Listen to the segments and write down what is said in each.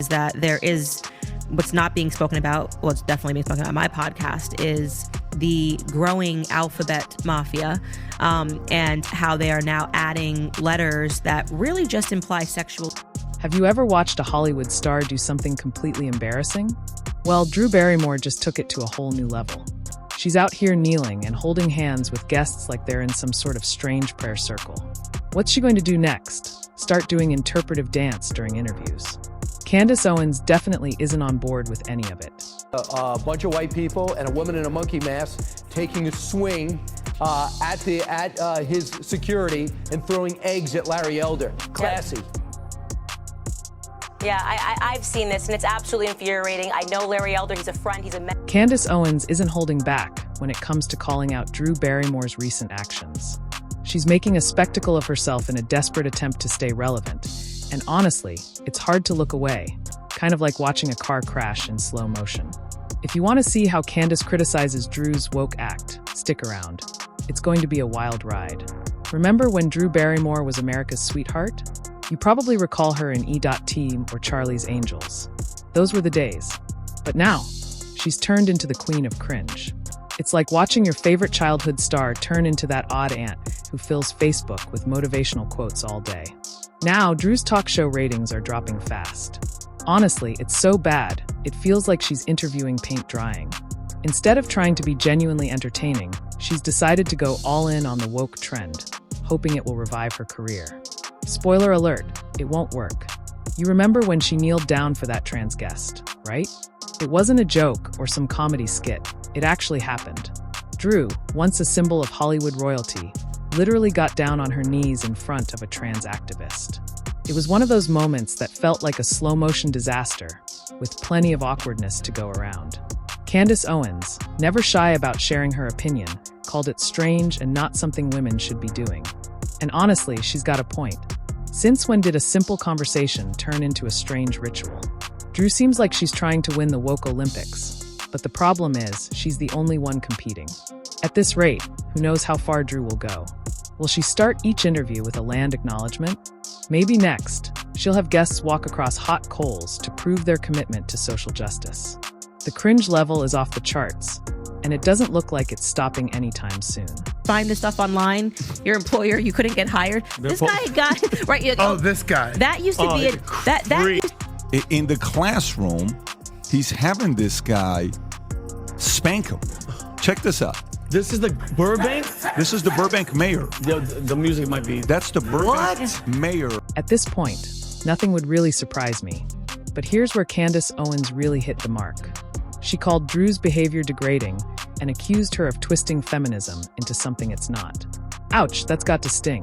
is that there is what's not being spoken about, well, it's definitely being spoken about on my podcast, is the growing alphabet mafia, and how they are now adding letters that really just imply sexual. Have you ever watched a Hollywood star do something completely embarrassing? Well, Drew Barrymore just took it to a whole new level. She's out here kneeling and holding hands with guests like they're in some sort of strange prayer circle. What's she going to do next? Start doing interpretive dance during interviews. Candace Owens definitely isn't on board with any of it. A bunch of white people and a woman in a monkey mask taking a swing at his security and throwing eggs at Larry Elder. Classy. Yeah, I've seen this, and it's absolutely infuriating. I know Larry Elder, he's a friend, he's a mentor. Candace Owens isn't holding back when it comes to calling out Drew Barrymore's recent actions. She's making a spectacle of herself in a desperate attempt to stay relevant. And honestly, it's hard to look away, kind of like watching a car crash in slow motion. If you want to see how Candace criticizes Drew's woke act, stick around. It's going to be a wild ride. Remember when Drew Barrymore was America's sweetheart? You probably recall her in E.T. or Charlie's Angels. Those were the days. But now, she's turned into the queen of cringe. It's like watching your favorite childhood star turn into that odd aunt who fills Facebook with motivational quotes all day. Now, Drew's talk show ratings are dropping fast. Honestly, it's so bad, it feels like she's interviewing paint drying. Instead of trying to be genuinely entertaining, she's decided to go all in on the woke trend, hoping it will revive her career. Spoiler alert, it won't work. You remember when she kneeled down for that trans guest, right? It wasn't a joke or some comedy skit. It actually happened. Drew, once a symbol of Hollywood royalty, literally got down on her knees in front of a trans activist. It was one of those moments that felt like a slow-motion disaster, with plenty of awkwardness to go around. Candace Owens, never shy about sharing her opinion, called it strange and not something women should be doing. And honestly, she's got a point. Since when did a simple conversation turn into a strange ritual? Drew seems like she's trying to win the woke Olympics, but the problem is she's the only one competing. At this rate, who knows how far Drew will go? Will she start each interview with a land acknowledgement? Maybe next, she'll have guests walk across hot coals to prove their commitment to social justice. The cringe level is off the charts, and it doesn't look like it's stopping anytime soon. Find this stuff online. Your employer, you couldn't get hired. This guy got right. Oh, this guy. That used to be in the classroom. He's having this guy spank him. Check this out. This is the Burbank? This is the Burbank mayor. The music might be... That's the Burbank mayor. At this point, nothing would really surprise me. But here's where Candace Owens really hit the mark. She called Drew's behavior degrading and accused her of twisting feminism into something it's not. Ouch, that's got to sting.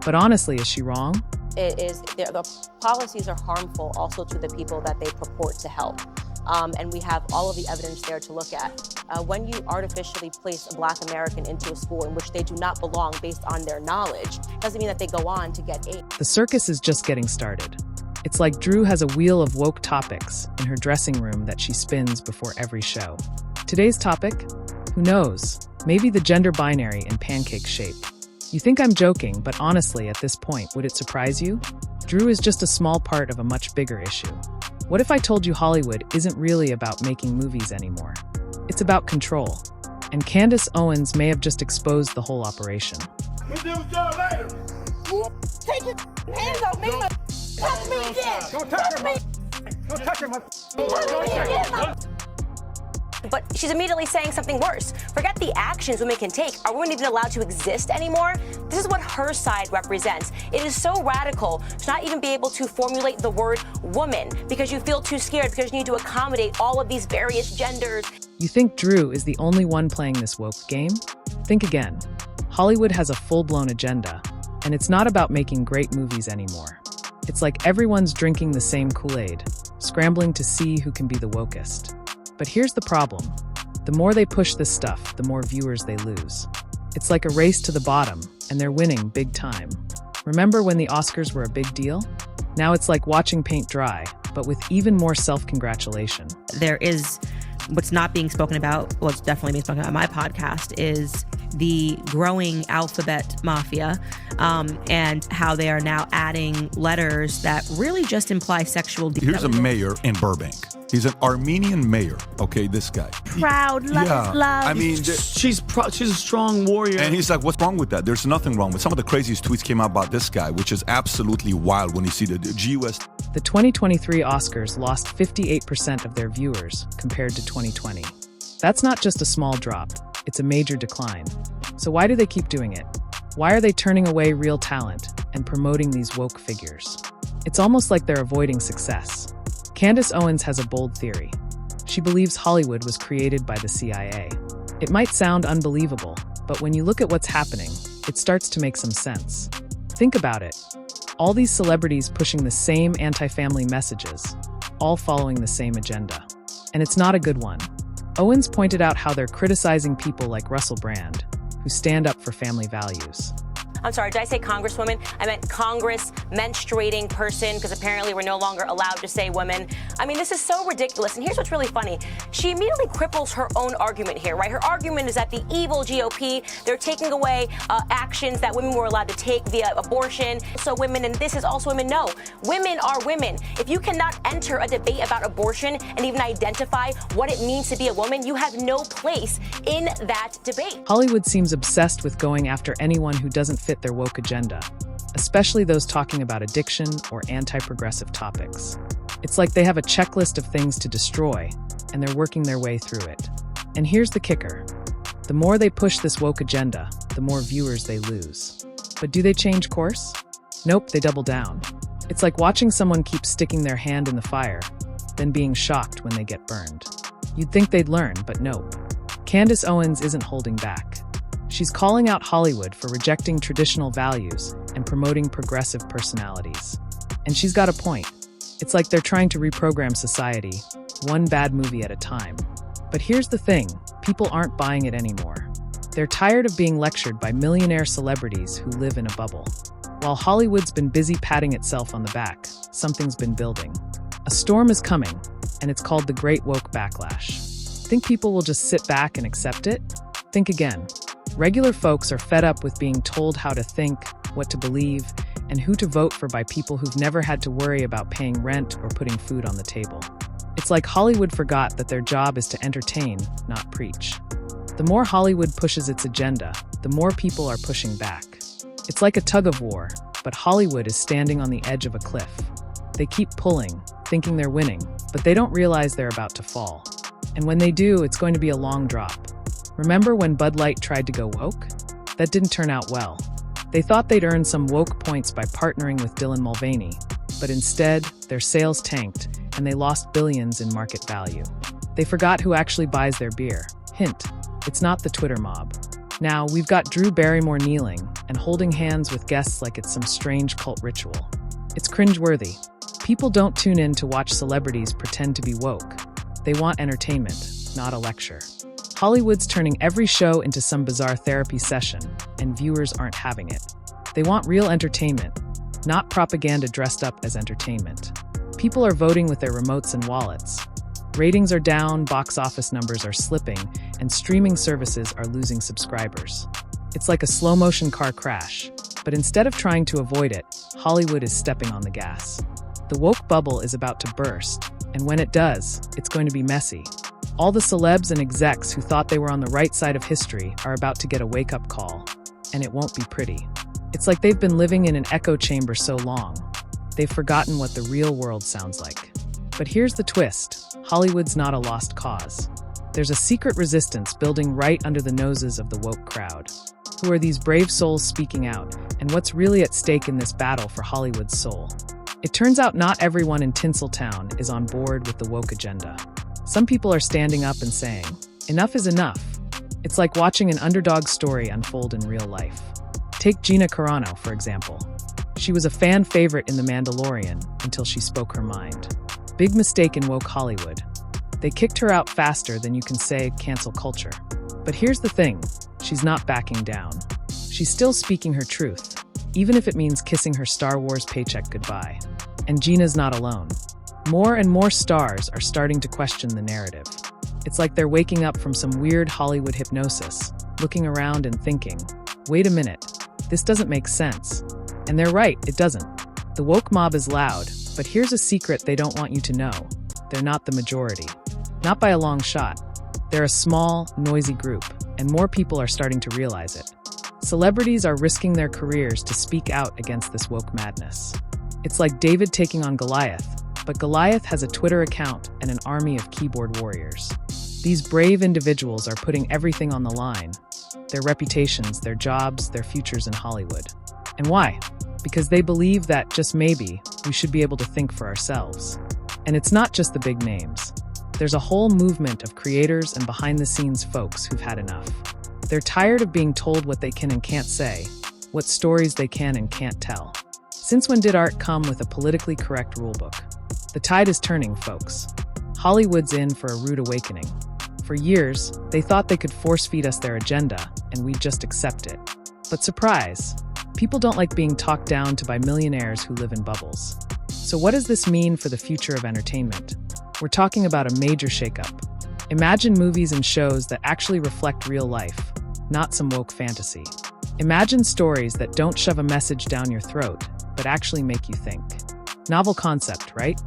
But honestly, is she wrong? It is, the policies are harmful also to the people that they purport to help. And we have all of the evidence there to look at. When you artificially place a Black American into a school in which they do not belong based on their knowledge, doesn't mean that they go on to get aid. The circus is just getting started. It's like Drew has a wheel of woke topics in her dressing room that she spins before every show. Today's topic? Who knows? Maybe the gender binary in pancake shape. You think I'm joking, but honestly, at this point, would it surprise you? Drew is just a small part of a much bigger issue. What if I told you Hollywood isn't really about making movies anymore? It's about control. And Candace Owens may have just exposed the whole operation. We'll deal with y'all later. Take your hands off me! Touch me again! Don't touch her, don't touch her, But she's immediately saying something worse. Forget the actions women can take. Are women even allowed to exist anymore? This is what her side represents. It is so radical to not even be able to formulate the word woman because you feel too scared because you need to accommodate all of these various genders. You think Drew is the only one playing this woke game? Think again. Hollywood has a full-blown agenda, and it's not about making great movies anymore. It's like everyone's drinking the same Kool-Aid, scrambling to see who can be the wokest. But here's the problem. The more they push this stuff, the more viewers they lose. It's like a race to the bottom, and they're winning big time. Remember when the Oscars were a big deal? Now it's like watching paint dry, but with even more self-congratulation. There is what's not being spoken about, well, it's definitely being spoken about on my podcast, is the growing alphabet mafia and how they are now adding letters that really just imply sexual. Here's a mayor in Burbank. He's an Armenian mayor. Okay, this guy. Proud, love is love. I mean, she's a strong warrior. and he's like, what's wrong with that? There's nothing wrong with some of the craziest tweets came out about this guy, which is absolutely wild when you see the GUS. The 2023 Oscars lost 58% of their viewers compared to 2020. That's not just a small drop, it's a major decline. So why do they keep doing it? Why are they turning away real talent and promoting these woke figures? It's almost like they're avoiding success. Candace Owens has a bold theory. She believes Hollywood was created by the CIA. It might sound unbelievable, but when you look at what's happening, it starts to make some sense. Think about it. All these celebrities pushing the same anti-family messages, all following the same agenda. And it's not a good one. Owens pointed out how they're criticizing people like Russell Brand, who stand up for family values. I'm sorry, did I say congresswoman? I meant Congress menstruating person, because apparently we're no longer allowed to say women. I mean, this is so ridiculous. And here's what's really funny. She immediately cripples her own argument here, right? Her argument is that the evil GOP, they're taking away actions that women were allowed to take via abortion. So women, and this is also women, no. Women are women. If you cannot enter a debate about abortion and even identify what it means to be a woman, you have no place in that debate. Hollywood seems obsessed with going after anyone who doesn't fit their woke agenda, especially those talking about addiction or anti-progressive topics. It's like they have a checklist of things to destroy, and they're working their way through it. And here's the kicker. The more they push this woke agenda, the more viewers they lose. But do they change course? Nope, they double down. It's like watching someone keep sticking their hand in the fire, then being shocked when they get burned. You'd think they'd learn, but nope. Candace Owens isn't holding back. She's calling out Hollywood for rejecting traditional values and promoting progressive personalities. And she's got a point. It's like they're trying to reprogram society, one bad movie at a time. But here's the thing, people aren't buying it anymore. They're tired of being lectured by millionaire celebrities who live in a bubble. While Hollywood's been busy patting itself on the back, something's been building. A storm is coming, and it's called the Great Woke Backlash. Think people will just sit back and accept it? Think again. Regular folks are fed up with being told how to think, what to believe, and who to vote for by people who've never had to worry about paying rent or putting food on the table. It's like Hollywood forgot that their job is to entertain, not preach. The more Hollywood pushes its agenda, the more people are pushing back. It's like a tug of war, but Hollywood is standing on the edge of a cliff. They keep pulling, thinking they're winning, but they don't realize they're about to fall. And when they do, it's going to be a long drop. Remember when Bud Light tried to go woke? That didn't turn out well. They thought they'd earn some woke points by partnering with Dylan Mulvaney, but instead, their sales tanked and they lost billions in market value. They forgot who actually buys their beer. Hint, it's not the Twitter mob. Now, we've got Drew Barrymore kneeling and holding hands with guests like it's some strange cult ritual. It's cringeworthy. People don't tune in to watch celebrities pretend to be woke. They want entertainment, not a lecture. Hollywood's turning every show into some bizarre therapy session, and viewers aren't having it. They want real entertainment, not propaganda dressed up as entertainment. People are voting with their remotes and wallets. Ratings are down, box office numbers are slipping, and streaming services are losing subscribers. It's like a slow-motion car crash, but instead of trying to avoid it, Hollywood is stepping on the gas. The woke bubble is about to burst, and when it does, it's going to be messy. All the celebs and execs who thought they were on the right side of history are about to get a wake-up call, and it won't be pretty. It's like they've been living in an echo chamber so long, they've forgotten what the real world sounds like. But here's the twist, Hollywood's not a lost cause. There's a secret resistance building right under the noses of the woke crowd. Who are these brave souls speaking out, and what's really at stake in this battle for Hollywood's soul? It turns out not everyone in Tinseltown is on board with the woke agenda. Some people are standing up and saying, enough is enough. It's like watching an underdog story unfold in real life. Take Gina Carano, for example. She was a fan favorite in The Mandalorian until she spoke her mind. Big mistake in woke Hollywood. They kicked her out faster than you can say cancel culture. But here's the thing, she's not backing down. She's still speaking her truth, even if it means kissing her Star Wars paycheck goodbye. And Gina's not alone. More and more stars are starting to question the narrative. It's like they're waking up from some weird Hollywood hypnosis, looking around and thinking, wait a minute, this doesn't make sense. And they're right, it doesn't. The woke mob is loud, but here's a secret they don't want you to know. They're not the majority. Not by a long shot. They're a small, noisy group, and more people are starting to realize it. Celebrities are risking their careers to speak out against this woke madness. It's like David taking on Goliath, but Goliath has a Twitter account and an army of keyboard warriors. These brave individuals are putting everything on the line. Their reputations, their jobs, their futures in Hollywood. And why? Because they believe that, just maybe, we should be able to think for ourselves. And it's not just the big names. There's a whole movement of creators and behind-the-scenes folks who've had enough. They're tired of being told what they can and can't say, what stories they can and can't tell. Since when did art come with a politically correct rulebook? The tide is turning, folks. Hollywood's in for a rude awakening. For years, they thought they could force-feed us their agenda, and we'd just accept it. But surprise, people don't like being talked down to by millionaires who live in bubbles. So what does this mean for the future of entertainment? We're talking about a major shakeup. Imagine movies and shows that actually reflect real life, not some woke fantasy. Imagine stories that don't shove a message down your throat, but actually make you think. Novel concept, right?